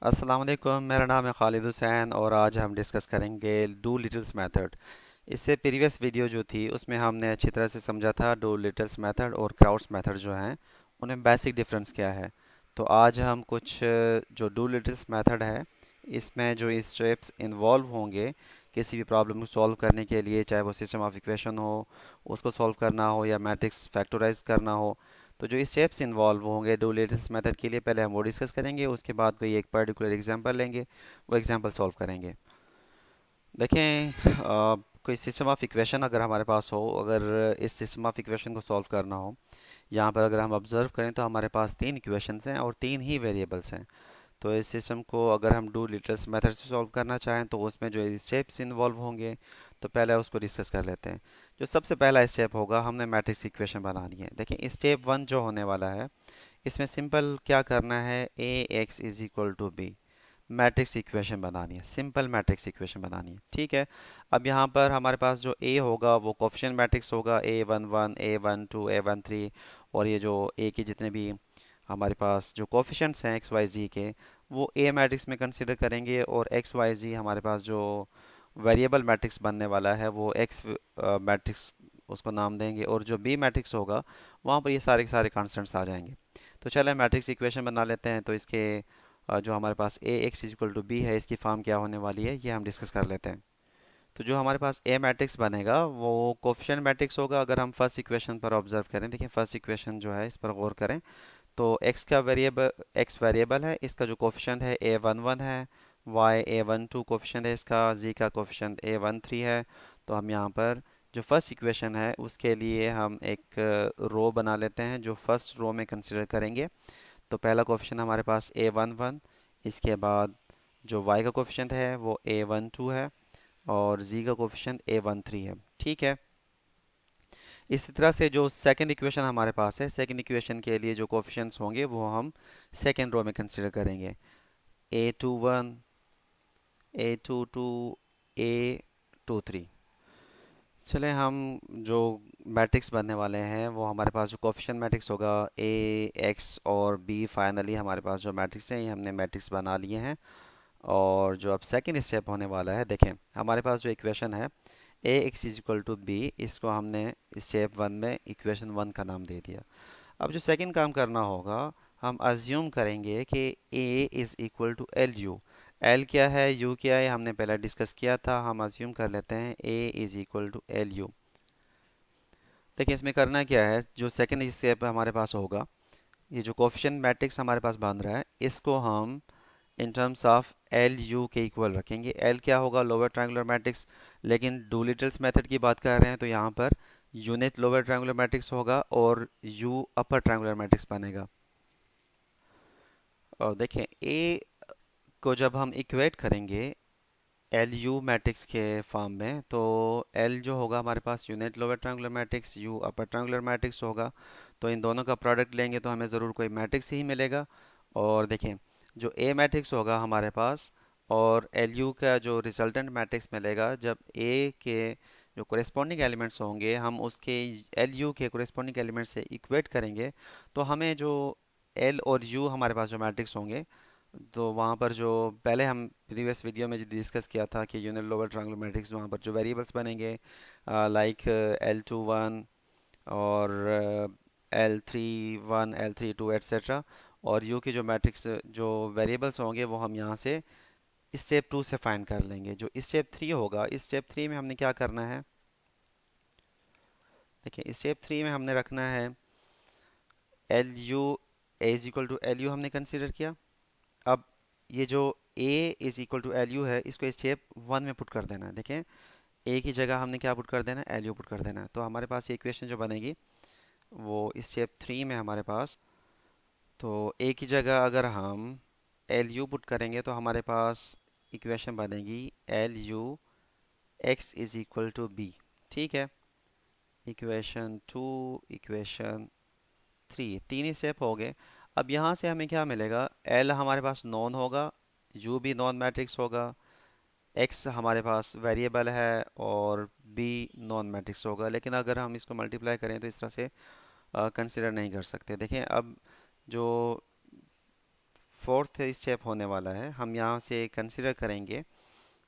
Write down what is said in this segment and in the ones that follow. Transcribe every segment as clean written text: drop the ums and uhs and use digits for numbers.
अस्सलाम वालेकुम। मेरा नाम है खालिद हुसैन और आज हम डिस्कस करेंगे डू लिटिल्स मेथड। इससे प्रीवियस वीडियो जो थी उसमें हमने अच्छी तरह से समझा था डू लिटिल्स मेथड और क्राउड्स मेथड जो हैं उनमें बेसिक डिफरेंस क्या है। तो आज हम कुछ जो डू लिटिल्स मेथड है इसमें जो स्टेप्स इन्वॉल्व होंगे किसी भी प्रॉब्लम को सॉल्व करने के लिए, चाहे वो सिस्टम ऑफ इक्वेशन हो उसको सॉल्व करना हो या मैट्रिक्स फैक्टराइज करना हो, तो जो स्टेप्स इन्वॉल्व होंगे डू लेटेस्ट मेथड के लिए पहले हम वो डिस्कस करेंगे। उसके बाद कोई एक पर्टिकुलर एग्जांपल लेंगे, वो एग्जांपल सॉल्व करेंगे। देखें, कोई सिस्टम ऑफ इक्वेशन अगर हमारे पास हो, अगर इस सिस्टम ऑफ इक्वेशन को सॉल्व करना हो, यहाँ पर अगर हम ऑब्जर्व करें तो हमारे पास तीन इक्वेशंस हैं और तीन ही वेरिएबल्स हैं। तो इस सिस्टम को अगर हम डू लिटल्स मेथड से सॉल्व करना चाहें तो उसमें जो स्टेप्स इन्वॉल्व होंगे तो पहले उसको डिस्कस कर लेते हैं। जो सबसे पहला स्टेप होगा, हमने मैट्रिक्स इक्वेशन बनानी है। देखिए स्टेप वन जो होने वाला है इसमें सिंपल क्या करना है, A X is equal to B matrix equation बनानी है, सिंपल मैट्रिक्स इक्वेशन बनानी है। ठीक है। अब यहाँ पर हमारे पास जो ए होगा वो कोफिशिएंट मैट्रिक्स होगा, A11 A12 A13, और ये जो ए के जितने भी हमारे पास जो कोफिशिएंट्स हैं एक्स वाई जी के वो ए मैट्रिक्स में कंसिडर करेंगे, और एक्स वाई जी हमारे पास जो वेरिएबल मैट्रिक्स बनने वाला है वो एक्स मैट्रिक्स उसको नाम देंगे, और जो बी मैट्रिक्स होगा वहाँ पर ये सारे के सारे कांस्टेंट्स आ जाएंगे। तो चले मैट्रिक्स इक्वेशन बना लेते हैं। तो इसके जो हमारे पास A x equal to B है इसकी फॉर्म क्या होने वाली है ये हम डिस्कस कर लेते हैं। तो जो हमारे पास ए मैट्रिक्स बनेगा वो कोफिशिएंट मैट्रिक्स होगा। अगर हम फर्स्ट इक्वेशन पर ऑब्जर्व करें, देखिए फर्स्ट इक्वेशन जो है इस पर गौर करें, तो एक्स वेरिएबल है, इसका जो कोफिशिएंट है A11 है, वाई A12 कोफिशिएंट है इसका, जी का कोफिशिएंट A13 है। तो हम यहाँ पर जो फर्स्ट इक्वेशन है उसके लिए हम एक रो बना लेते हैं जो फर्स्ट रो में कंसिडर करेंगे। तो पहला कोफिशिएंट हमारे पास A11, इसके बाद जो y का कोफिशिएंट है वो A12 है, और z का कोफिशिएंट A13 है। ठीक है। इसी तरह से जो सेकंड इक्वेशन हमारे पास है, सेकंड इक्वेशन के लिए जो कोफिशिएंट्स होंगे वो हम सेकंड रो में कंसिडर करेंगे। A21 A22 A23। चले हम जो मैट्रिक्स बनने वाले हैं वो हमारे पास जो कोफिशिएंट मैट्रिक्स होगा ए एक्स और बी, फाइनली हमारे पास जो मैट्रिक्स हैं ये हमने मैट्रिक्स बना लिए हैं। और जो अब सेकंड स्टेप होने वाला है, देखें हमारे पास जो इक्वेशन है A X is equal to B, इसको हमने स्टेप वन में इक्वेशन वन का नाम दे दिया। अब जो सेकंड काम करना होगा, हम अज्यूम करेंगे कि A is equal to L U. L क्या है, यू क्या है, हमने पहले डिस्कस किया था। हम अज्यूम कर लेते हैं A is equal to L U. देखिए इसमें करना क्या है, जो सेकंड स्टेप हमारे पास होगा, ये जो कोफिशिएंट मैट्रिक्स हमारे पास बन रहा है इसको हम in terms of L U के इक्वल रखेंगे। एल क्या होगा, लोअर ट्रायंगुलर मैट्रिक्स, लेकिन डूलिटल्स मेथड की बात कर रहे हैं तो यहाँ per unit lower triangular matrix होगा और यू अपर ट्रायंगुलर मैट्रिक्स बनेगा। और देखें ए को जब हम इक्वेट करेंगे एल यू मैट्रिक्स के फॉर्म में, तो एल जो होगा हमारे पास unit lower triangular matrix, U upper triangular matrix होगा। तो इन दोनों का प्रोडक्ट लेंगे तो हमें ज़रूर कोई मैट्रिक्स ही मिलेगा। और देखें जो ए मैट्रिक्स होगा हमारे पास और एल यू का जो रिजल्टेंट मैट्रिक्स मिलेगा, जब ए के जो कोरेस्पॉन्डिंग एलिमेंट्स होंगे हम उसके एल यू के कोरेस्पॉन्डिंग एलिमेंट से इक्वेट करेंगे, तो हमें जो एल और यू हमारे पास जो मैट्रिक्स होंगे, तो वहाँ पर जो पहले हम प्रीवियस वीडियो में जो डिस्कस किया था कि यूनिट लोअर ट्रायंगुलर मैट्रिक्स, वहाँ पर जो वेरिएबल्स बनेंगे लाइक L21 और L31 L32 एट्सेट्रा, और यू की जो मैट्रिक्स जो वेरिएबल्स होंगे वो हम यहाँ से स्टेप टू से फाइंड कर लेंगे। जो स्टेप थ्री होगा, इस स्टेप थ्री में हमने क्या करना है, देखिए स्टेप थ्री में हमने रखना है L U is equal to L U हमने कंसिडर किया। अब ये जो a is equal to L U है इसको स्टेप वन में पुट कर देना है। देखें a की जगह हमने क्या पुट कर देना है, एल यू पुट कर देना है। तो हमारे पास ये इक्वेशन जो बनेगी वो स्टेप थ्री में हमारे पास, तो a की जगह अगर हम एल यू पुट करेंगे तो हमारे पास इक्वेशन बनेगी L U X is equal to B. ठीक है। इक्वेशन टू, इक्वेशन थ्री, तीन ही स्टेप हो गए। अब यहाँ से हमें क्या मिलेगा, एल हमारे पास नॉन होगा, यू भी नॉन मैट्रिक्स होगा, एक्स हमारे पास वेरिएबल है और बी नॉन मैट्रिक्स होगा। लेकिन अगर हम इसको मल्टीप्लाई करें तो इस तरह से कंसिडर नहीं कर सकते। देखें अब जो फोर्थ स्टेप होने वाला है। हम यहाँ से कंसिडर करेंगे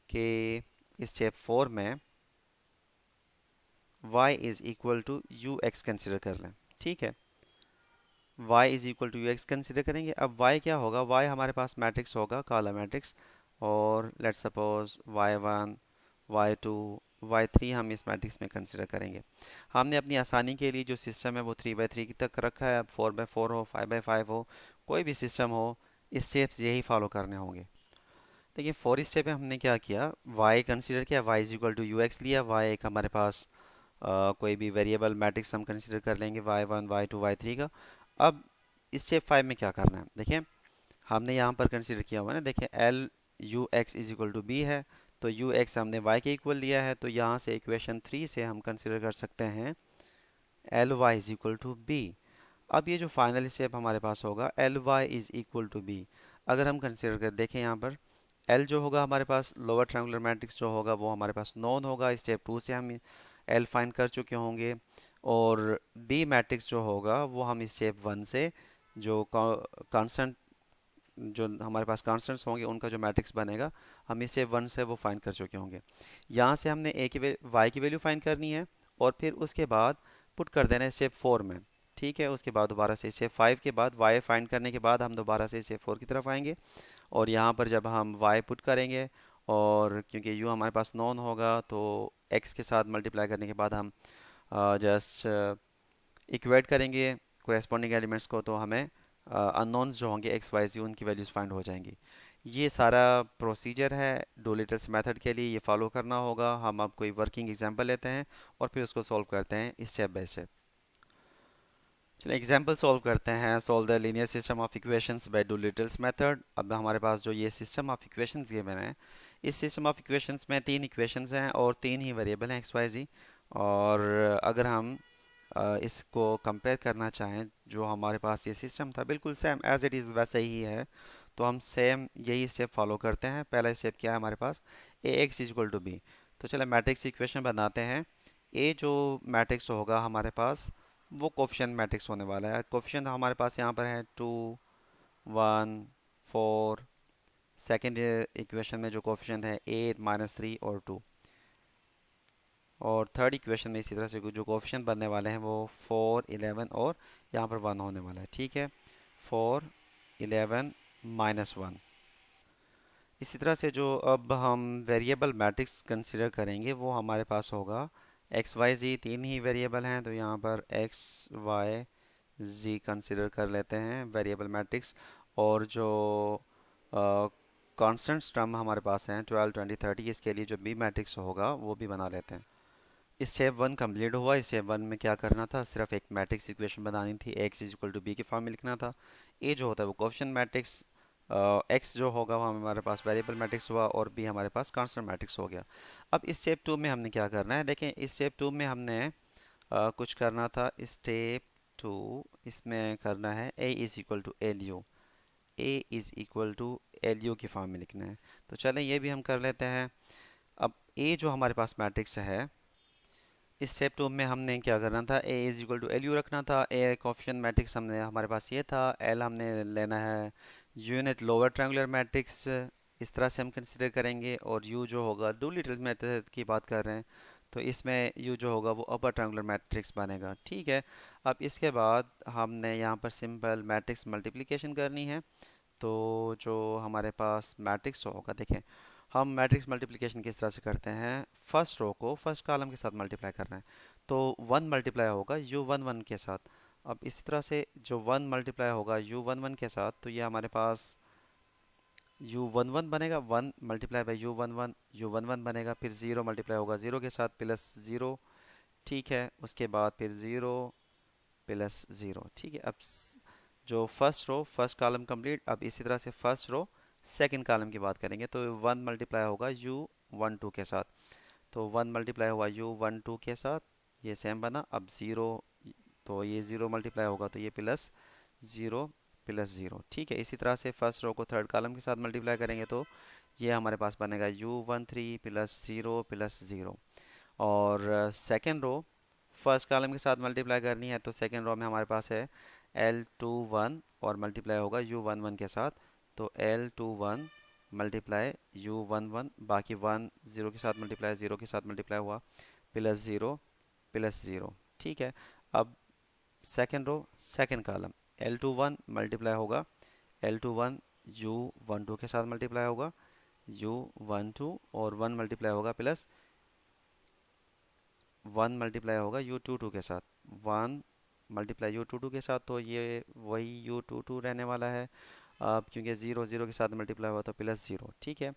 कि स्टेप 4 में y is equal to U X consider कर लें। ठीक है, y is equal to U X consider करेंगे। अब y क्या होगा, y हमारे पास मैट्रिक्स होगा, काला मैट्रिक्स, और let's suppose y1 y2 y3 हम इस मैट्रिक्स में कंसिडर करेंगे। हमने अपनी आसानी के लिए जो सिस्टम है वो 3 बाई 3 की तक रखा है। अब 4 बाई 4 हो, 5 बाई 5 हो, कोई भी सिस्टम हो, स्टेप्स यही फॉलो करने होंगे। देखिए 4 स्टेप में हमने क्या किया, y कंसिडर किया, y is equal to U X लिया, y एक हमारे पास कोई भी वेरिएबल मैट्रिक्स हम कंसिडर कर लेंगे, y1 y2 y3 का। अब स्टेप 5 में क्या करना है, देखिए हमने यहाँ पर कंसिडर किया हुआ है ना, देखिए L U X is equal to B है, तो यू एक्स हमने वाई के इक्वल लिया है, तो यहाँ से इक्वेशन 3 से हम कंसिडर कर सकते हैं L Y is equal to B. अब ये जो फाइनल स्टेप हमारे पास होगा L Y is equal to B, अगर हम कंसिडर कर देखें यहाँ पर एल जो होगा हमारे पास लोअर ट्रायंगुलर मैट्रिक्स जो होगा वो हमारे पास नॉन होगा, स्टेप 2 से हम एल फाइंड कर चुके होंगे, और बी मैट्रिक्स जो होगा वो हम स्टेप 1 से जो कांस्टेंट जो हमारे पास कांस्टेंट्स होंगे उनका जो मैट्रिक्स बनेगा हम इसे 1 से वो फाइंड कर चुके होंगे। यहाँ से हमने ए की वाई की वैल्यू फाइंड करनी है और फिर उसके बाद पुट कर देना है स्टेप 4 में। ठीक है, उसके बाद दोबारा से स्टेप 5 के बाद वाई फाइंड करने के बाद हम दोबारा से स्टेप 4 की तरफ आएंगे, और यहाँ पर जब हम वाई पुट करेंगे और क्योंकि यू हमारे पास नॉन होगा तो एक्स के साथ मल्टीप्लाई करने के बाद हम जस्ट इक्वेट करेंगे कोरेस्पॉन्डिंग एलिमेंट्स को, तो हमें अननोन्स जो होंगे एक्स वाई जी उनकी वैल्यूज़ फाइंड हो जाएंगी। ये सारा प्रोसीजर है डोलिटल्स मेथड के लिए, ये फॉलो करना होगा। हम अब कोई वर्किंग एग्जांपल लेते हैं और फिर उसको सॉल्व करते हैं स्टेप बाय स्टेप। चलिए एग्जांपल सॉल्व करते हैं। Solve the linear system of equations by Doolittle's method. अब हमारे पास जो ये सिस्टम ऑफ इक्वेशंस गिवन है, इस सिस्टम ऑफ इक्वेशंस में 3 इक्वेशंस हैं और 3 ही वेरिएबल हैं एक्स वाई जी। और अगर हम इसको कंपेयर करना चाहें, जो हमारे पास ये सिस्टम था बिल्कुल सेम एज इट इज़ वैसे ही है, तो हम सेम यही स्टेप फॉलो करते हैं। पहला स्टेप क्या है हमारे पास, A X is equal to B. तो चले मैट्रिक्स इक्वेशन बनाते हैं। ए जो मैट्रिक्स होगा हमारे पास वो कोफिशिएंट मैट्रिक्स होने वाला है। कोफिशिएंट हमारे पास यहाँ पर है 2 1 4। सेकेंड इक्वेशन में जो कोफिशिएंट है 8 -3 और 2, और थर्ड इक्वेशन में इसी तरह से जो कोफिशिएंट बनने वाले हैं वो 4 11 और यहाँ पर 1 होने वाला है। ठीक है, 4 11 -1। इसी तरह से जो अब हम वेरिएबल मैट्रिक्स कंसिडर करेंगे वो हमारे पास होगा एक्स वाई जी, 3 ही वेरिएबल हैं, तो यहाँ पर एक्स वाई जी कंसिडर कर लेते हैं वेरिएबल मैट्रिक्स। और जो कांस्टेंट्स टर्म हमारे पास हैं 12 20 30, इसके लिए जो बी मैट्रिक्स होगा वो भी बना लेते हैं। स्टेप 1 कंप्लीट हुआ। स्टेप 1 में क्या करना था, सिर्फ एक मैट्रिक्स इक्वेशन बनानी थी, X is equal to B के फॉर्म में लिखना था। ए जो होता है वो कोफिशिएंट मैट्रिक्स, एक्स जो होगा वो हमारे पास वेरिएबल मैट्रिक्स हुआ, और बी हमारे पास कांस्टेंट मैट्रिक्स हो गया। अब स्टेप 2 में हमने क्या करना है, देखें स्टेप 2 में हमने कुछ करना था। स्टेप 2 इसमें करना है A is equal to L U, A is equal to L U की फॉर्म में लिखना है। तो चलें ये भी हम कर लेते हैं। अब ए जो हमारे पास मैट्रिक्स है, स्टेप 2 में हमने क्या करना था, A is equal to L U रखना था। ए कोफिशिएंट मैट्रिक्स हमने हमारे पास ये था, एल हमने लेना है यूनिट लोअर ट्रायंगुलर मैट्रिक्स, इस तरह से हम कंसिडर करेंगे। और यू जो होगा डोलिटल मेथड की बात कर रहे हैं, तो इसमें यू जो होगा वो अपर ट्रायंगुलर मैट्रिक्स बनेगा। ठीक है, अब इसके बाद हमने यहाँ पर सिंपल मैट्रिक्स मल्टीप्लिकेशन करनी है। तो जो हमारे पास मैट्रिक्स होगा, देखें हम मैट्रिक्स मल्टीप्लिकेशन किस तरह से करते हैं, फर्स्ट रो को फर्स्ट कॉलम के साथ मल्टीप्लाई कर रहे हैं, तो 1 मल्टीप्लाई होगा यू वन वन के साथ। अब इसी तरह से जो 1 मल्टीप्लाई होगा यू वन वन के साथ, तो ये हमारे पास यू वन वन बनेगा, 1 multiply by you one one बनेगा। फिर 0 मल्टीप्लाई होगा 0 के साथ प्लस 0। ठीक है, उसके बाद फिर 0 प्लस 0। ठीक है, अब जो first row first column complete. अब इसी तरह से फर्स्ट रो सेकंड कॉलम की बात करेंगे, तो 1 मल्टीप्लाई होगा यू वन टू के साथ, तो 1 मल्टीप्लाई हुआ यू वन टू के साथ, ये सेम बना। अब 0, तो ये 0 मल्टीप्लाई होगा तो ये प्लस 0 प्लस 0। ठीक है, इसी तरह से फर्स्ट रो को थर्ड कॉलम के साथ मल्टीप्लाई करेंगे तो ये हमारे पास बनेगा u13 प्लस 0 प्लस 0। और सेकेंड रो फर्स्ट कॉलम के साथ मल्टीप्लाई करनी है, तो सेकेंड रो में हमारे पास है L21 और मल्टीप्लाई होगा U11 के साथ, तो L21 मल्टीप्लाई U11, बाकी 1 ज़ीरो के साथ मल्टीप्लाई, ज़ीरो के साथ मल्टीप्लाई हुआ, प्लस ज़ीरो। ठीक है। अब second row second column, L21 multiply होगा L21 U12 के साथ मल्टीप्लाई होगा U12, और 1 मल्टीप्लाई होगा प्लस 1 मल्टीप्लाई होगा U22 के साथ, 1 मल्टीप्लाई U22 के साथ, तो ये वही U22 रहने वाला है। अब क्योंकि ज़ीरो ज़ीरो के साथ मल्टीप्लाई हुआ तो प्लस ज़ीरो। ठीक है।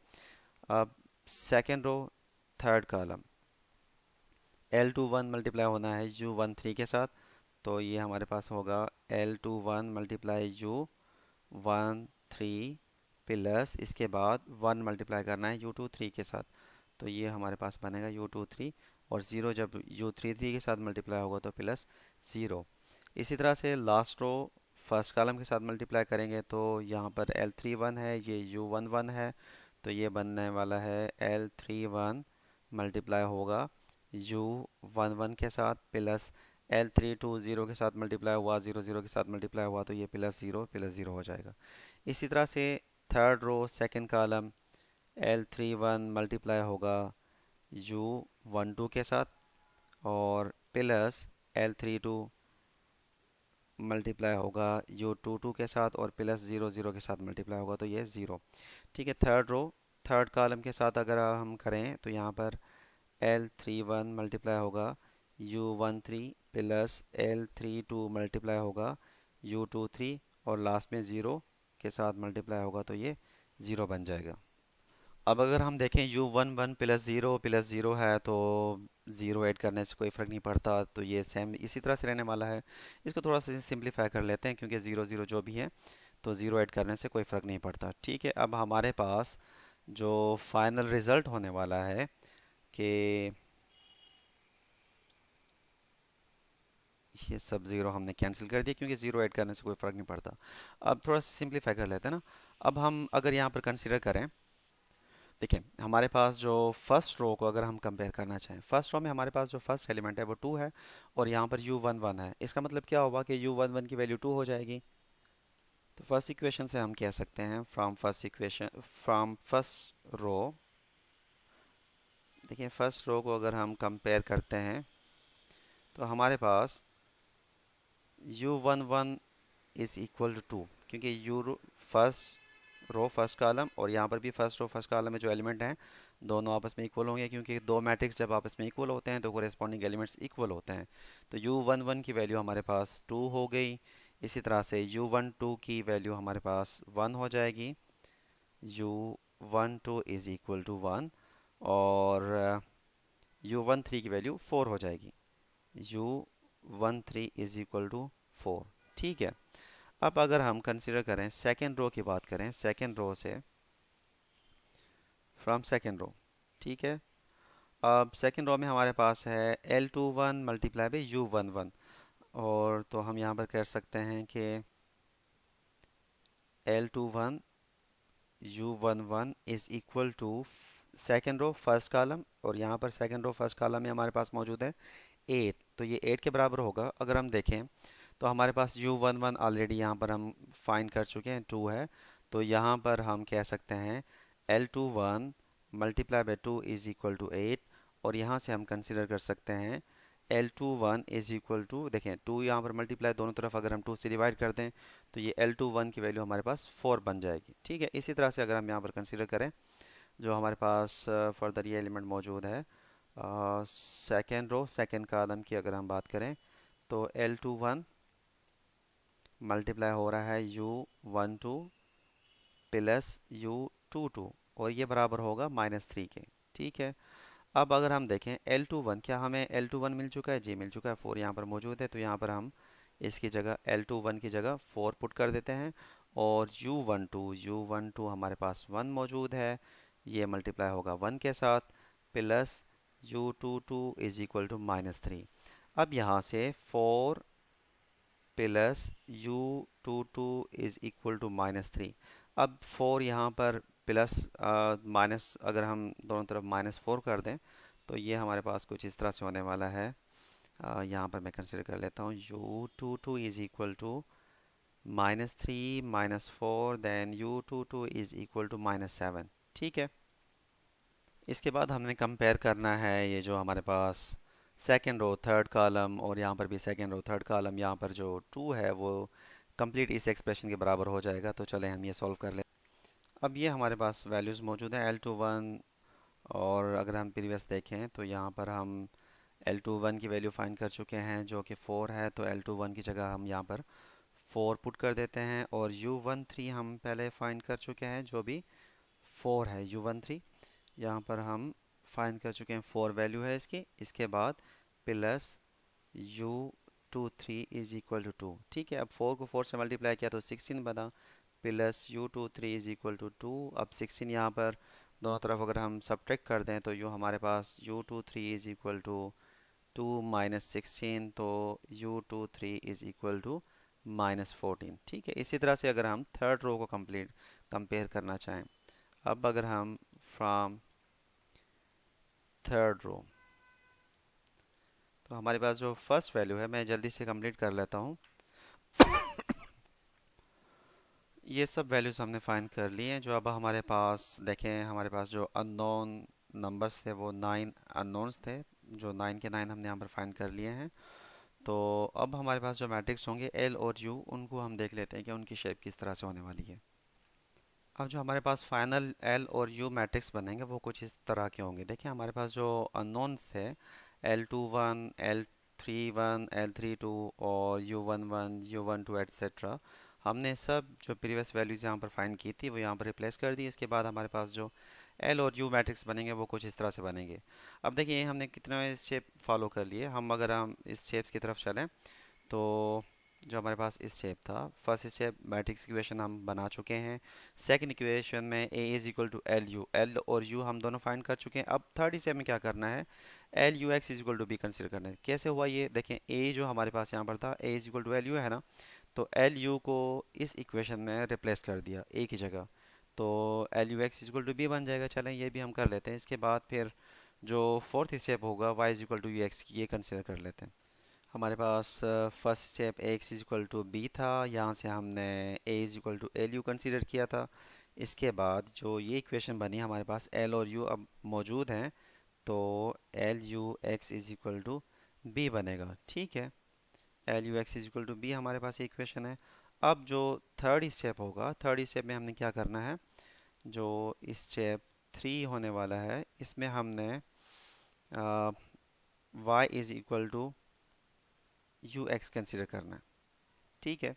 अब second row third column, L21 multiply होना है U13 के साथ, तो ये हमारे पास होगा L21 मल्टीप्लाई U13 प्लस इसके बाद 1 मल्टीप्लाई करना है U23 के साथ, तो ये हमारे पास बनेगा U23, और ज़ीरो जब U33 के साथ मल्टीप्लाई होगा तो प्लस ज़ीरो। इसी तरह से लास्ट रो फर्स्ट कॉलम के साथ मल्टीप्लाई करेंगे, तो यहाँ पर L31 है, ये U11 है, तो ये बनने वाला है L31 मल्टीप्लाई होगा U11 के साथ प्लस L32 ज़ीरो के साथ मल्टीप्लाई हुआ, ज़ीरो ज़ीरो के साथ मल्टीप्लाई हुआ, तो ये प्लस ज़ीरो हो जाएगा। इसी तरह से third row second column, L31 multiply होगा U12 के साथ, और प्लस L32 मल्टीप्लाई होगा U22 के साथ, और प्लस ज़ीरो ज़ीरो के साथ मल्टीप्लाई होगा, तो ये ज़ीरो। ठीक है। थर्ड रो थर्ड कॉलम के साथ अगर हम करें तो यहाँ पर L31 मल्टीप्लाई होगा U13 प्लस L32 मल्टीप्लाई होगा U23, और लास्ट में ज़ीरो के साथ मल्टीप्लाई होगा, तो ये ज़ीरो बन जाएगा। अब अगर हम देखें U11 प्लस ज़ीरो है, तो ज़ीरो ऐड करने से कोई फ़र्क नहीं पड़ता, तो ये सेम इसी तरह से रहने वाला है। इसको थोड़ा सा सिंप्लीफाई कर लेते हैं, क्योंकि ज़ीरो ज़ीरो जो भी है, तो ज़ीरो ऐड करने से कोई फ़र्क नहीं पड़ता। ठीक है। अब हमारे पास जो फाइनल रिज़ल्ट होने वाला है कि ये सब ज़ीरो हमने कैंसिल कर दिया, क्योंकि ज़ीरो ऐड करने से कोई फ़र्क नहीं पड़ता। अब थोड़ा सा सिंप्लीफाई कर लेते हैं ना। अब हम अगर यहाँ पर कंसीडर करें, देखिए हमारे पास जो फर्स्ट रो को अगर हम कंपेयर करना चाहें, फर्स्ट रो में हमारे पास जो फर्स्ट एलिमेंट है वो टू है, और यहाँ पर U11 है। इसका मतलब क्या होगा कि U11 की वैल्यू टू हो जाएगी। तो फर्स्ट इक्वेशन से हम कह सकते हैं फ्रॉम फर्स्ट रो, देखिए फर्स्ट रो को अगर हम कंपेयर करते हैं तो हमारे पास U11 is equal to two, क्योंकि U first row first column और यहाँ पर भी फर्स्ट रो फर्स्ट कॉलम में जो एलिमेंट हैं दोनों आपस में इक्वल होंगे, क्योंकि दो मैट्रिक्स जब आपस में इक्वल होते हैं तो कोरेस्पॉन्डिंग एलिमेंट्स इक्वल होते हैं। तो U11 की वैल्यू हमारे पास टू हो गई। इसी तरह से U12 की वैल्यू हमारे पास वन हो जाएगी, U12 is equal to one, और U13 की वैल्यू फोर हो जाएगी, U13 is equal to four. ठीक है। अब अगर हम कंसिडर करें सेकेंड रो की बात करें, सेकेंड रो से फ्रॉम सेकेंड रो, ठीक है। अब सेकेंड रो में हमारे पास है L21 मल्टीप्लाई बाई U11, और तो हम यहाँ पर कह सकते हैं कि L21 U11 is equal to second row first column, और यहाँ पर सेकेंड रो फर्स्ट कॉलम में हमारे पास मौजूद है 8, तो ये 8 के बराबर होगा। अगर हम देखें तो हमारे पास U11 ऑलरेडी यहाँ पर हम फाइंड कर चुके हैं, टू है, तो यहाँ पर हम कह सकते हैं L21 multiply by two is equal to 8, और यहाँ से हम कंसिडर कर सकते हैं L21 इज़ इक्वल टू, देखें टू यहाँ पर मल्टीप्लाई दोनों तरफ अगर हम टू से डिवाइड कर दें तो ये L21 की वैल्यू हमारे पास 4 बन जाएगी। ठीक है। इसी तरह से अगर हम यहाँ पर कंसिडर करें जो हमारे पास फर्दर ये एलिमेंट मौजूद है सेकेंड रो सेकेंड कॉलम की अगर हम बात करें, तो L21 मल्टीप्लाई हो रहा है U12 प्लस U22, और ये बराबर होगा -3 के। ठीक है। अब अगर हम देखें L21, क्या हमें L21 मिल चुका है? जी मिल चुका है, 4 यहाँ पर मौजूद है, तो यहाँ पर हम इसकी जगह L21 की जगह 4 पुट कर देते हैं, और U12 हमारे पास 1 मौजूद है, ये मल्टीप्लाई होगा 1 के साथ, plus U22 is equal to -3। अब यहाँ से 4 plus U22 is equal to -3। अब 4 यहाँ पर प्लस माइनस, अगर हम दोनों तरफ -4 कर दें तो ये हमारे पास कुछ इस तरह से होने वाला है। यहाँ पर मैं कंसिडर कर लेता हूँ U22 is equal to -3 -4 then u22 is equal to -7। ठीक है। इसके बाद हमने कंपेयर करना है ये जो हमारे पास सेकेंड रो थर्ड कॉलम, और यहाँ पर भी सेकेंड रो थर्ड कॉलम, यहाँ पर जो 2 है वो कंप्लीट इस एक्सप्रेशन के बराबर हो जाएगा। तो चले हम ये सॉल्व कर लें। अब ये हमारे पास वैल्यूज़ मौजूद हैं L21, और अगर हम प्रीवियस देखें तो यहाँ पर हम L21 की वैल्यू फाइंड कर चुके हैं जो कि 4 है। तो L21 की जगह हम यहाँ पर 4 पुट कर देते हैं, और U13 हम पहले फाइंड कर चुके हैं जो भी 4 है। U13 यहाँ पर हम फाइंड कर चुके हैं, 4 वैल्यू है इसकी। इसके बाद plus U23 is equal to 2। ठीक है। अब 4 को 4 से मल्टीप्लाई किया तो 16 बना, plus U23 is equal to 2। अब 16 यहाँ पर दोनों तरफ अगर हम सब्ट्रैक्ट कर दें तो हमारे पास U23 इज़ इक्वल टू 2 -16, तो U23 इज़ इक्वल टू -14। ठीक है। इसी तरह से अगर हम थर्ड रो को कंपेयर करना चाहें, अब अगर हम फ्रॉम थर्ड रो, तो हमारे पास जो फर्स्ट वैल्यू है, मैं जल्दी से कंप्लीट कर लेता हूँ। ये सब वैल्यूज़ हमने फाइंड कर लिए हैं। जो अब हमारे पास देखें, हमारे पास जो अननोन नंबर्स थे वो 9 अननोन्स थे, जो 9 के 9 हमने यहाँ पर फाइंड कर लिए हैं। तो अब हमारे पास जो मैट्रिक्स होंगे एल और यू, उनको हम देख लेते हैं कि उनकी शेप किस तरह से होने वाली है। अब जो हमारे पास फाइनल एल और यू मैट्रिक्स बनेंगे वो कुछ इस तरह के होंगे। देखिए हमारे पास जो अननोन्स थे L21, L31, L32 और U11, U12 एट्सेट्रा, हमने सब जो प्रीवियस वैल्यूज़ यहाँ पर फाइंड की थी वो यहाँ पर रिप्लेस कर दी। इसके बाद हमारे पास जो एल और यू मैट्रिक्स बनेंगे वो कुछ इस तरह से बनेंगे। अब देखिए हमने कितने शेप फॉलो कर लिए। अगर हम इस शेप्स की तरफ चलें तो जो हमारे पास इस स्टेप था, फर्स्ट स्टेप मैट्रिक्स इक्वेशन हम बना चुके हैं। सेकंड इक्वेशन में A is equal to L U, L और यू हम दोनों फाइंड कर चुके हैं। अब थर्ड स्टेप में क्या करना है, L U X is equal to B consider करना है। कैसे हुआ ये देखें, ए जो हमारे पास यहाँ पर था A is equal to L U है ना, तो एल यू को इस इक्वेशन में रिप्लेस कर दिया ए की जगह, तो L U X is equal to B बन जाएगा। चलें ये भी हम कर लेते हैं। इसके बाद फिर जो फोर्थ स्टेप होगा Y is equal to U X, ये कंसिडर कर लेते हैं। हमारे पास first step A X is equal to B था, यहाँ से हमने A is equal to L U consider किया था। इसके बाद जो ये इक्वेशन बनी हमारे पास एल और यू अब मौजूद हैं, तो L U X is equal to B बनेगा। ठीक है। L U X is equal to B हमारे पास ये इक्वेशन है। अब जो थर्ड स्टेप होगा, थर्ड स्टेप में हमने क्या करना है, जो स्टेप 3 होने वाला है इसमें हमने y is equal to U X consider करना है। ठीक है।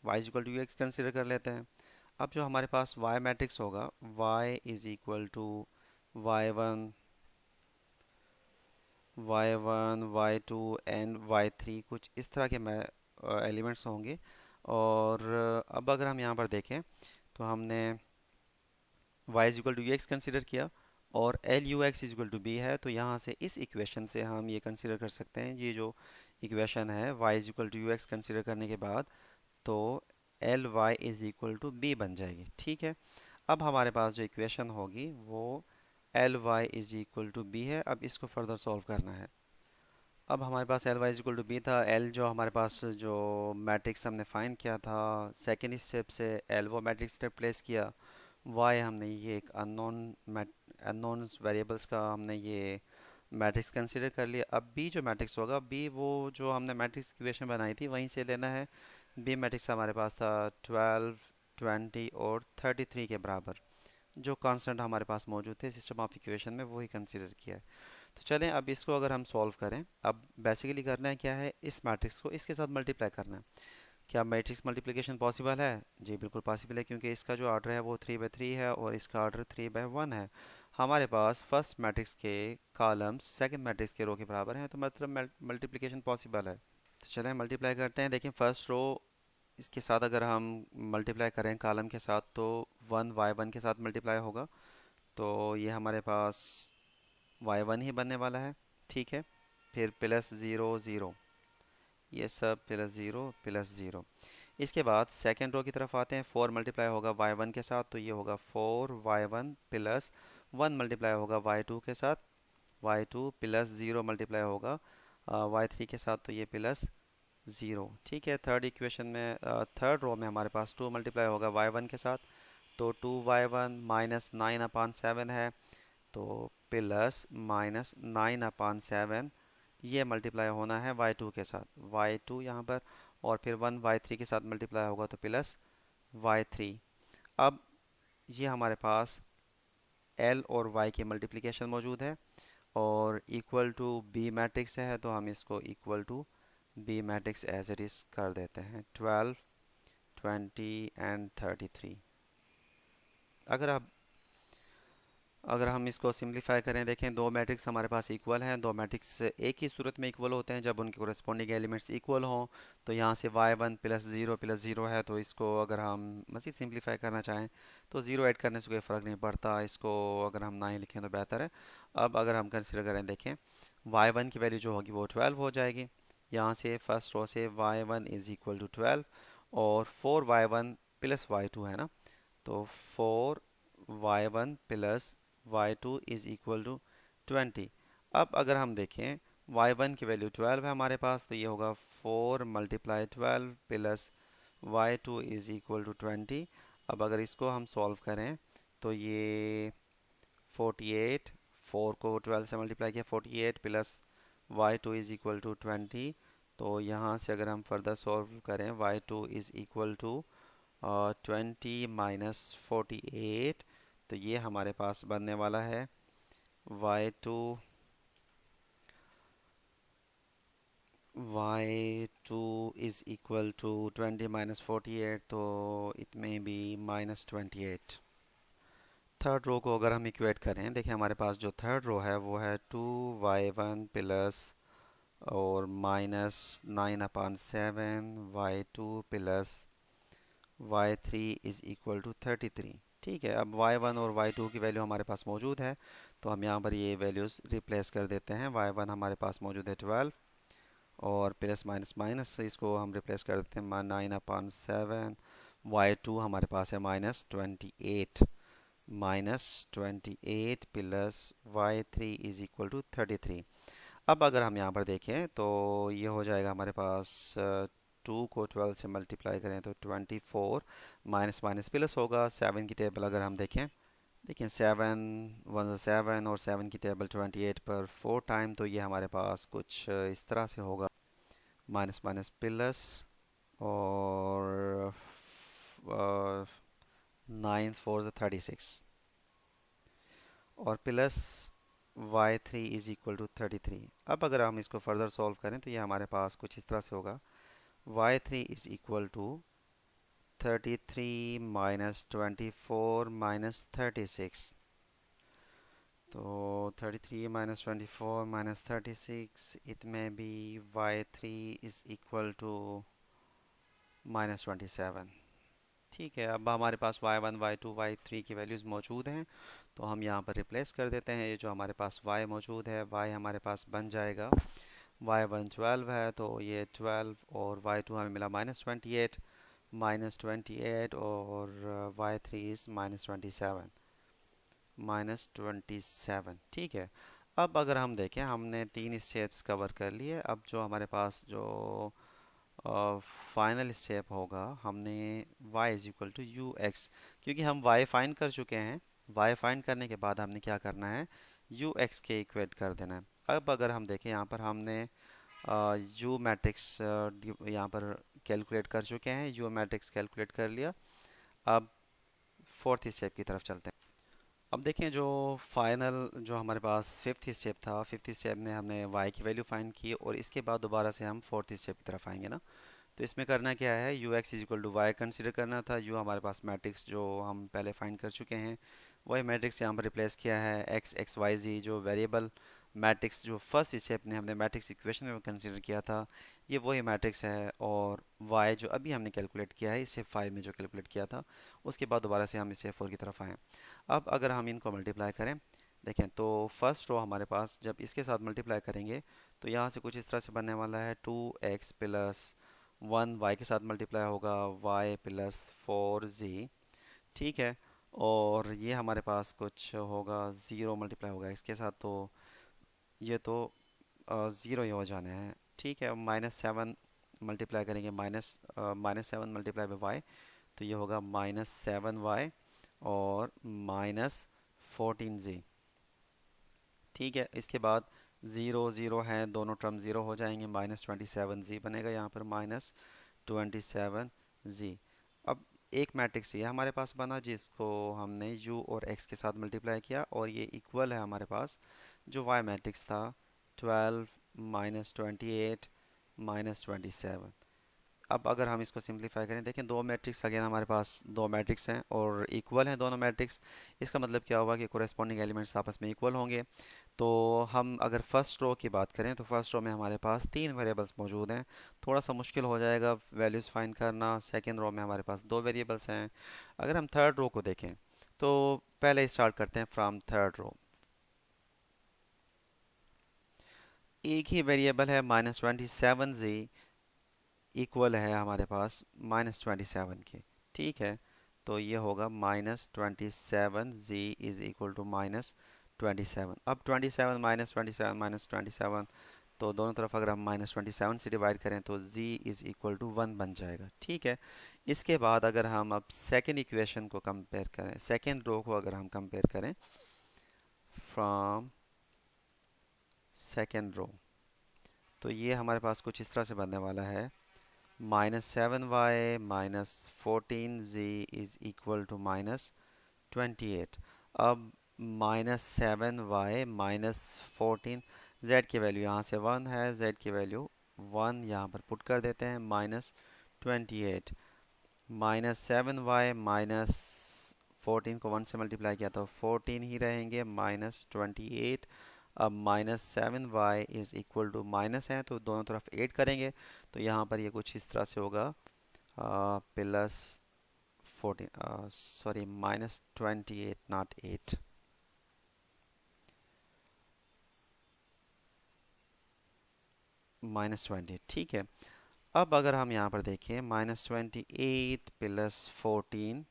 y is equal to U X consider कर लेते हैं। अब जो हमारे पास y मैट्रिक्स होगा, y is equal to Y one, Y two and y3, कुछ इस तरह के एलिमेंट्स होंगे। और अब अगर हम यहाँ पर देखें तो हमने y is equal to U X consider किया, और L U X is equal to B है। तो यहाँ से इस इक्वेशन से हम ये कंसिडर कर सकते हैं, ये जो इक्वेशन है y is equal to U X consider करने के बाद, तो L Y is equal to B बन जाएगी। ठीक है। अब हमारे पास जो इक्वेशन होगी वो L Y is equal to B है। अब इसको फर्दर सॉल्व करना है। अब हमारे पास L Y is equal to B था, एल जो हमारे पास जो मैट्रिक्स हमने फाइंड किया था सेकेंड स्टेप से एल वो मैट्रिक्स रिप्लेस किया, वाई हमने ये एक अननोन वेरिएबल्स का हमने ये मैट्रिक्स कंसिडर कर लिया। अब बी जो मैट्रिक्स होगा, बी वो जो हमने मैट्रिक्स इक्वेशन बनाई थी वहीं से लेना है। बी मैट्रिक्स हमारे पास था 12, 20 और 33 के बराबर। जो कांस्टेंट हमारे पास मौजूद थे सिस्टम ऑफ इक्वेशन में वही कंसिडर किया है। तो चलें अब इसको अगर हम सॉल्व करें, अब बेसिकली करना है क्या है, इस मैट्रिक्स को इसके साथ मल्टीप्लाई करना है। क्या मैट्रिक्स मल्टीप्लिकेशन पॉसिबल है? जी बिल्कुल पॉसिबल है, क्योंकि इसका जो ऑर्डर है वो 3/3 है और इसका ऑर्डर 3/1 है। हमारे पास फर्स्ट मैट्रिक्स के कॉलम्स सेकंड मैट्रिक्स के रो के बराबर हैं, तो मतलब मल्टीप्लिकेशन पॉसिबल है। तो चलें मल्टीप्लाई करते हैं। देखिए फर्स्ट रो इसके साथ अगर हम मल्टीप्लाई करें कॉलम के साथ, तो 1 y1 के साथ मल्टीप्लाई होगा, तो ये हमारे पास y1 ही बनने वाला है। ठीक है। फिर प्लस 0 0, ये सब प्लस 0 प्लस 0। इसके बाद सेकेंड रो की तरफ आते हैं। 4 मल्टीप्लाई होगा y1 के साथ, तो ये होगा 4y1 प्लस 1 मल्टीप्लाई होगा y2 के साथ y2 प्लस 0 मल्टीप्लाई होगा y3 के साथ, तो ये प्लस ज़ीरो। ठीक है, थर्ड इक्वेशन में थर्ड रो में हमारे पास 2 मल्टीप्लाई होगा y1 के साथ, तो 2y1 माइनस 9/7 है, तो प्लस माइनस 9/7 ये मल्टीप्लाई होना है y2 के साथ, y2 यहाँ पर, और फिर 1 y3 के साथ मल्टीप्लाई होगा तो प्लस y3। अब ये हमारे पास l और y की मल्टीप्लिकेशन मौजूद है और इक्वल टू b मैट्रिक्स है, तो हम इसको equal to b matrix as it is कर देते हैं, 12, 20 एंड 33। अगर आप अगर हम इसको सिंप्लीफाई करें, देखें दो मैट्रिक्स हमारे पास इक्वल हैं, दो मैट्रिक्स एक ही सूरत में इक्वल होते हैं जब उनके कोरेस्पॉन्डिंग एलिमेंट्स इक्वल हों। तो यहाँ से y1 प्लस ज़ीरो है, तो इसको अगर हम मज़ीद सिंप्लीफाई करना चाहें तो ज़ीरो ऐड करने से कोई फ़र्क नहीं पड़ता, इसको अगर हम ना ही लिखें तो बेहतर है। अब अगर हम कंसिडर करें, देखें y1 की वैल्यू जो होगी वो 12 हो जाएगी। यहाँ से फर्स्ट रो से y1 इज़ इक्वल टू 12 और 4y1 प्लस y2 है ना, तो 4y1 plus y2 is equal to 20। अब अगर हम देखें y1 की वैल्यू 12 है हमारे पास, तो ये होगा 4 multiply 12 plus y2 is equal to 20। अब अगर इसको हम सॉल्व करें तो ये 48, 4 को 12 से मल्टीप्लाई किया 48 plus y2 is equal to 20। तो यहाँ से अगर हम फर्दर सॉल्व करें y2 इज़ इक्वल टू 20 - 48, तो ये हमारे पास बनने वाला है y2 इज़ इक्वल टू 20 - 48, तो इट में बी -28। थर्ड रो को अगर हम इक्वेट करें, देखिए हमारे पास जो थर्ड रो है वो है 2y1 प्लस और -9/7 y2 plus y3 is equal to 33। ठीक है, अब y1 और y2 की वैल्यू हमारे पास मौजूद है, तो हम यहाँ पर ये वैल्यूज़ रिप्लेस कर देते हैं। y1 हमारे पास मौजूद है 12 और प्लस माइनस माइनस से इसको हम रिप्लेस कर देते हैं 9/7। y2 हमारे पास है -28, -28 plus y3 is equal to 33। अब अगर हम यहाँ पर देखें तो ये हो जाएगा हमारे पास 2 को 12 से मल्टीप्लाई करें तो 24, माइनस माइनस प्लस होगा। 7 की टेबल अगर हम देखें, देखिए 7 1 7 और 7 की टेबल 28 पर 4 टाइम, तो ये हमारे पास कुछ इस तरह से होगा, माइनस माइनस प्लस और 9 4 36 और plus y3 is equal to 33। अब अगर हम इसको फर्दर सॉल्व करें तो ये हमारे पास कुछ इस तरह से होगा, y3 इज़ इक्वल टू 33 -24 -36। तो 33 -24 -36, इट में B y3 is equal to -27। ठीक है, अब हमारे पास y1 y2 y3 की वैल्यूज़ मौजूद हैं, तो हम यहाँ पर रिप्लेस कर देते हैं। ये जो हमारे पास y मौजूद है, y हमारे पास बन जाएगा, y1 12 है तो ये 12 और y2 हमें मिला -28, -28 और y3 इज़ -27। ठीक है, अब अगर हम देखें, हमने तीन स्टेप्स कवर कर लिए। अब जो हमारे पास जो फाइनल स्टेप होगा, हमने y is equal to U X, क्योंकि हम y फाइंड कर चुके हैं, y फाइंड करने के बाद हमने क्या करना है, यू एक्स के इक्वेट कर देना है। अब अगर हम देखें यहाँ पर हमने यू मैट्रिक्स यहाँ पर कैलकुलेट कर चुके हैं, यू मैट्रिक्स कैलकुलेट कर लिया। अब फोर्थ स्टेप की तरफ चलते हैं। अब देखें जो फाइनल जो हमारे पास फिफ्थ स्टेप था, फिफ्थ स्टेप में हमने y की वैल्यू फाइंड की और इसके बाद दोबारा से हम फोर्थ स्टेप की तरफ आएंगे ना। तो इसमें करना क्या है, U X is equal to Y consider करना था। यू हमारे पास मैट्रिक्स जो हम पहले फाइंड कर चुके हैं, वही मैट्रिक्स यहाँ पर रिप्लेस किया है। एक्स एक्स वाई जी जो वेरिएबल मैट्रिक्स जो फर्स्ट स्टेप ने हमने मैट्रिक्स इक्वेशन में कंसिडर किया था, ये वही मैट्रिक्स है। और वाई जो अभी हमने कैलकुलेट किया है स्टेप 5 में जो कैलकुलेट किया था, उसके बाद दोबारा से हम स्टेप 4 की तरफ आएँ। अब अगर हम इनको मल्टीप्लाई करें, देखें तो फर्स्ट रो हमारे पास जब इसके साथ मल्टीप्लाई करेंगे तो यहाँ से कुछ इस तरह से बनने वाला है, 2x प्लस 1 y के साथ मल्टीप्लाई होगा, y प्लस 4z। ठीक है, और ये हमारे पास कुछ होगा, ज़ीरो मल्टीप्लाई होगा इसके साथ, तो ये तो ज़ीरो ही हो जाने हैं। ठीक है, -7 मल्टीप्लाई करेंगे -7 मल्टीप्लाई बाय वाई, तो ये होगा -7y और -14z। ठीक है, इसके बाद 0 0 हैं, दोनों टर्म 0 हो जाएंगे, -27z बनेगा यहाँ पर, -27z। अब एक मैट्रिक्स ये हमारे पास बना जिसको हमने u और x के साथ मल्टीप्लाई किया, और ये इक्वल है हमारे पास जो y मैट्रिक्स था, 12 -28 -27। अब अगर हम इसको सिंप्लीफाई करें, देखें दो मैट्रिक्स, अगेन हमारे पास दो मैट्रिक्स हैं और इक्वल हैं दोनों मैट्रिक्स। इसका मतलब क्या हुआ कि कोरेस्पॉन्डिंग एलिमेंट्स आपस में इक्वल होंगे। तो हम अगर फर्स्ट रो की बात करें तो फर्स्ट रो में हमारे पास तीन वेरिएबल्स मौजूद हैं, थोड़ा सा मुश्किल हो जाएगा वैल्यूज़ फाइंड करना। सेकेंड रो में हमारे पास दो वेरिएबल्स हैं। अगर हम थर्ड रो को देखें तो पहले स्टार्ट करते हैं फ्रॉम थर्ड रो। एक ही वेरिएबल है -27z, इक्वल है हमारे पास -27 के। ठीक है, तो ये होगा -27z इज इक्वल टू -27। अब 27 -27 -27, तो दोनों तरफ अगर हम -27 से डिवाइड करें तो z इज इक्वल टू 1 बन जाएगा। ठीक है, इसके बाद अगर हम अब सेकेंड इक्वेशन को कंपेयर करें, सेकेंड रो को अगर हम कंपेयर करें फ्रॉम सेकेंड रो, तो ये हमारे पास कुछ इस तरह से बनने वाला है, -7y -14z is equal to -28। अब -7y -14, z की वैल्यू यहाँ से 1 है, z की वैल्यू 1 यहाँ पर पुट कर देते हैं, -28 -7y -14 को 1 से मल्टीप्लाई किया तो 14 ही रहेंगे, -28। अब -7y is equal to minus है तो दोनों तरफ 8 करेंगे, तो यहाँ पर ये कुछ इस तरह से होगा, +14, सॉरी -28 नॉट 8, -20। ठीक है, अब अगर हम यहाँ पर देखें -28 +14,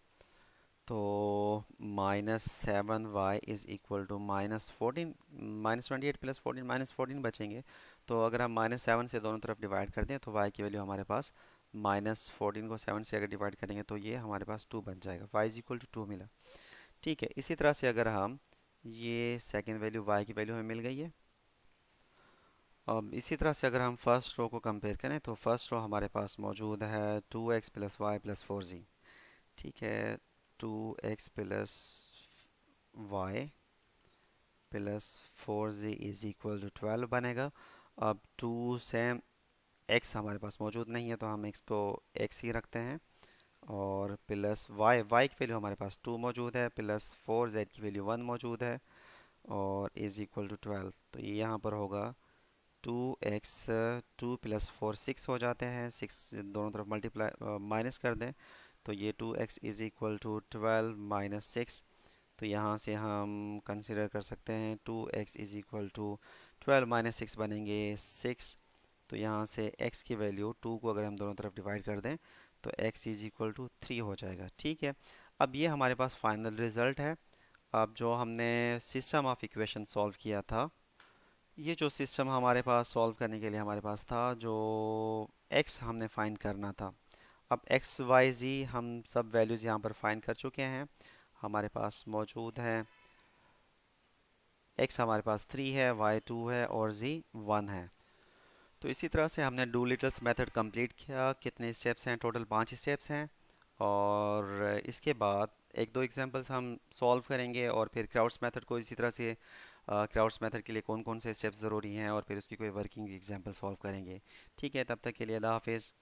तो -7y इज इक्वल टू -14, -28 +14 -14 बचेंगे। तो अगर हम -7 से दोनों तरफ डिवाइड कर दें तो y की वैल्यू हमारे पास, -14 को 7 से अगर डिवाइड करेंगे तो ये हमारे पास 2 बन जाएगा, y इज इक्वल टू 2 मिला। ठीक है, इसी तरह से अगर हम ये सेकेंड वैल्यू y की वैल्यू हमें मिल गई है। अब इसी तरह से अगर हम फर्स्ट रो को कंपेयर करें तो फर्स्ट रो हमारे पास मौजूद है 2x + y + 4z। ठीक है, 2x + y + 4z is equal to 12 बनेगा। अब 2 से x हमारे पास मौजूद नहीं है तो हम x को x ही रखते हैं, और प्लस y की वैल्यू हमारे पास 2 मौजूद है, प्लस 4z की वैल्यू 1 मौजूद है, और इज इक्वल टू 12। तो ये यहाँ पर होगा 2x, 2 + 4 6 हो जाते हैं, 6 दोनों तरफ मल्टीप्लाई माइनस कर दें तो ये 2x इज इक्वल टू 12 - 6। तो यहाँ से हम कंसिडर कर सकते हैं 2x इज इक्वल टू 12 - 6 बनेंगे 6। तो यहाँ से x की वैल्यू 2 को अगर हम दोनों तरफ डिवाइड कर दें तो x इज इक्वल टू 3 हो जाएगा। ठीक है, अब ये हमारे पास फाइनल रिज़ल्ट है। अब जो हमने सिस्टम ऑफ इक्वेशन सॉल्व किया था, ये जो सिस्टम हमारे पास सॉल्व करने के लिए हमारे पास था, जो x हमने फाइंड करना था। अब x y z हम सब वैल्यूज़ यहाँ पर फाइंड कर चुके हैं, हमारे पास मौजूद है, x हमारे पास 3 है, y 2 है और z 1 है। तो इसी तरह से हमने डूलिटल्स मेथड कंप्लीट किया। कितने स्टेप्स हैं? टोटल 5 स्टेप्स हैं, और इसके बाद एक दो एग्जांपल्स हम सॉल्व करेंगे और फिर क्राउड्स मेथड को इसी तरह से, क्राउड्स मेथड के लिए कौन कौन से स्टेप्स ज़रूरी हैं और फिर उसकी कोई वर्किंग एग्जांपल सॉल्व करेंगे। ठीक है, तब तक के लिए अल्लाह हाफिज़।